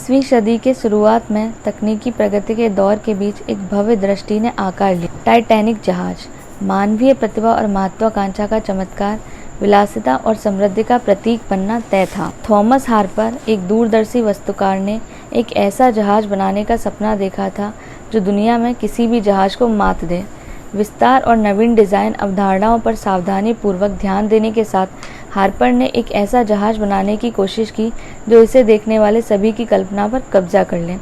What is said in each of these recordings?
20वीं सदी के शुरुआत में तकनीकी प्रगति के दौर के बीच एक भव्य दृष्टि ने आकार लिया। टाइटैनिक जहाज मानवीय प्रतिभा और महत्वाकांक्षा का चमत्कार, विलासिता और समृद्धि का प्रतीक बनना तय था। थॉमस हार्पर, एक दूरदर्शी वास्तुकार ने एक ऐसा जहाज बनाने का सपना देखा था जो दुनिया में किसी भी जहाज को मात दे। विस्तार और नवीन डिज़ाइन अवधारणाओं पर सावधानी पूर्वक ध्यान देने के साथ हार्पर ने एक ऐसा जहाज बनाने की कोशिश की जो इसे देखने वाले सभी की कल्पना पर कब्जा कर ले।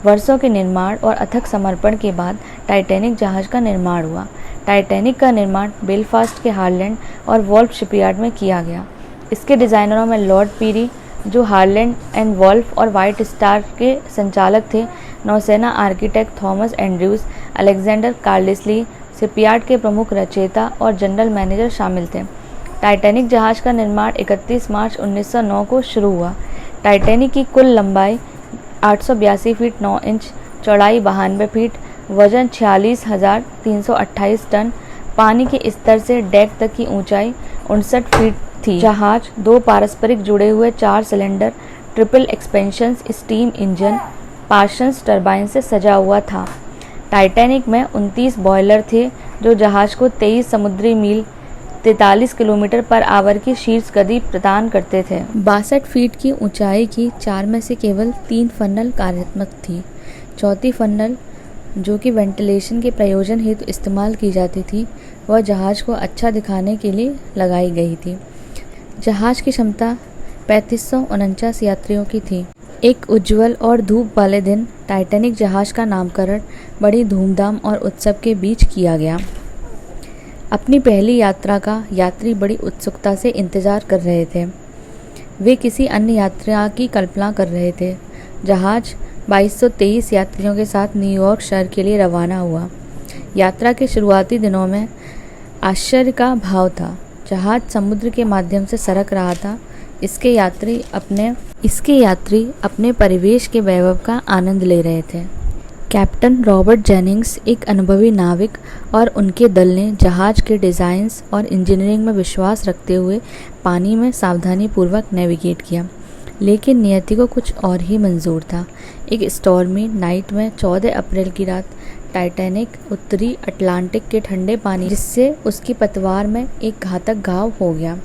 वर्षों के निर्माण और अथक समर्पण के बाद टाइटैनिक जहाज का निर्माण हुआ। टाइटैनिक का निर्माण बेलफास्ट के हारलैंड और वॉल्फ शिपयार्ड में किया गया। इसके डिज़ाइनरों में लॉर्ड पीरी, जो हारलैंड एंड वॉल्फ और वाइट स्टार के संचालक थे, नौसेना architect Thomas Andrews, Alexander Carlisle, shipyard के प्रमुख रचयिता और जनरल मैनेजर शामिल थे। टाइटैनिक जहाज का निर्माण 31 मार्च 1909 को शुरू हुआ। टाइटैनिक की कुल लंबाई 882 फीट 9 इंच, चौड़ाई 92 फीट, वजन 46,328 टन, पानी के स्तर से डेक तक की ऊंचाई 59 फीट थी। जहाज 2 पारस्परिक जुड़े हुए 4 cylinder triple expansion steam engine Parsons turbine से सजा हुआ था। टाइटैनिक में 29 बॉयलर थे जो जहाज को 23 समुद्री मील 43 किलोमीटर पर आवर की शीर्ष गति प्रदान करते थे। 62 फीट की ऊंचाई की 4 में से केवल 3 फन्नल कार्यात्मक थी। चौथी फन्नल, जो कि वेंटिलेशन के प्रयोजन हेतु इस्तेमाल की जाती थी, वह जहाज को अच्छा दिखाने के लिए लगाई गई थी। जहाज की क्षमता 3549 यात्रियों की थी। एक उज्ज्वल और धूप वाले दिन टाइटैनिक जहाज का नामकरण बड़ी धूमधाम और उत्सव के बीच किया गया। अपनी पहली यात्रा का यात्री बड़ी उत्सुकता से इंतजार कर रहे थे। वे किसी अन्य यात्रा की कल्पना कर रहे थे। जहाज 2223 यात्रियों के साथ न्यूयॉर्क शहर के लिए रवाना हुआ। यात्रा के शुरुआती दिनों में आश्चर्य का भाव था। जहाज समुद्र के माध्यम से सरक रहा था। इसके यात्री अपने परिवेश के वैभव का आनंद ले रहे थे। कैप्टन रॉबर्ट जेनिंग्स, एक अनुभवी नाविक, और उनके दल ने जहाज के डिज़ाइंस और इंजीनियरिंग में विश्वास रखते हुए पानी में सावधानीपूर्वक नेविगेट किया। लेकिन नियति को कुछ और ही मंजूर था। एक स्टॉर्मी नाइट में 14 अप्रैल की रात टाइटैनिक उत्तरी अटलांटिक के ठंडे पानी, जिससे उसकी पतवार में एक घातक घाव हो गया।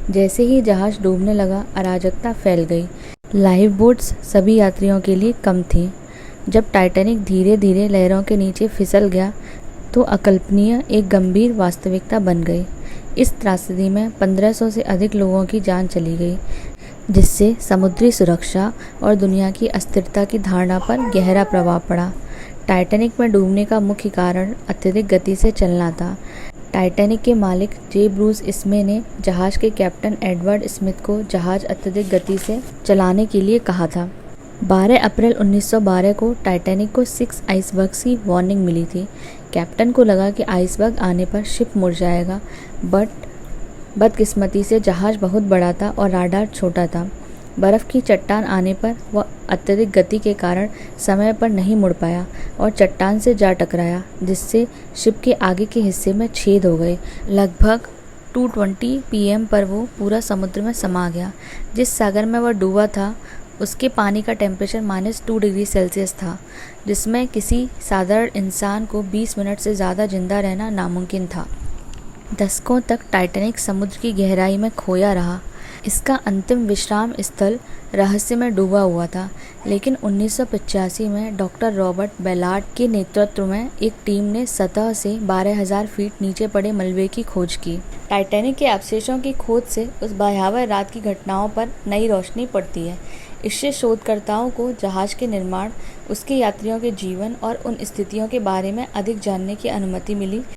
जैसे ही जहाज डूबने लगा, अराजकता फैल गई। लाइफ बोट्स सभी यात्रियों के लिए कम थीं। जब टाइटैनिक धीरे धीरे लहरों के नीचे फिसल गया तो अकल्पनीय एक गंभीर वास्तविकता बन गई। इस त्रासदी में 1500 से अधिक लोगों की जान चली गई, जिससे समुद्री सुरक्षा और दुनिया की अस्थिरता की धारणा पर गहरा प्रभाव पड़ा। टाइटैनिक में डूबने का मुख्य कारण अत्यधिक गति से चलना था। टाइटैनिक के मालिक जे ब्रूस स्मे ने जहाज के कैप्टन एडवर्ड स्मिथ को जहाज अत्यधिक गति से चलाने के लिए कहा था। 12 अप्रैल 1912 को टाइटैनिक को 6 आइसबर्ग्स की वार्निंग मिली थी। कैप्टन को लगा कि आइसबर्ग आने पर शिप मुड़ जाएगा, बट बदकिस्मती से जहाज बहुत बड़ा था और राडार छोटा था। बर्फ़ की चट्टान आने पर वह अत्यधिक गति के कारण समय पर नहीं मुड़ पाया और चट्टान से जा टकराया, जिससे शिप के आगे के हिस्से में छेद हो गए। लगभग 2:20 PM पर वो पूरा समुद्र में समा गया। जिस सागर में वह डूबा था उसके पानी का टेम्परेचर -2 डिग्री सेल्सियस था, जिसमें किसी साधारण इंसान को 20 मिनट से ज़्यादा जिंदा रहना नामुमकिन था। दशकों तक टाइटैनिक समुद्र की गहराई में खोया रहा। इसका अंतिम विश्राम स्थल रहस्य में डूबा हुआ था। लेकिन 1985 में डॉक्टर रॉबर्ट बेलार्ड के नेतृत्व में एक टीम ने सतह से 12,000 फीट नीचे पड़े मलबे की खोज की। टाइटैनिक के अवशेषों की खोज से उस भयावह रात की घटनाओं पर नई रोशनी पड़ती है। इससे शोधकर्ताओं को जहाज के निर्माण, उसके यात्रियों के जीवन और उन स्थितियों के बारे में अधिक जानने की अनुमति मिली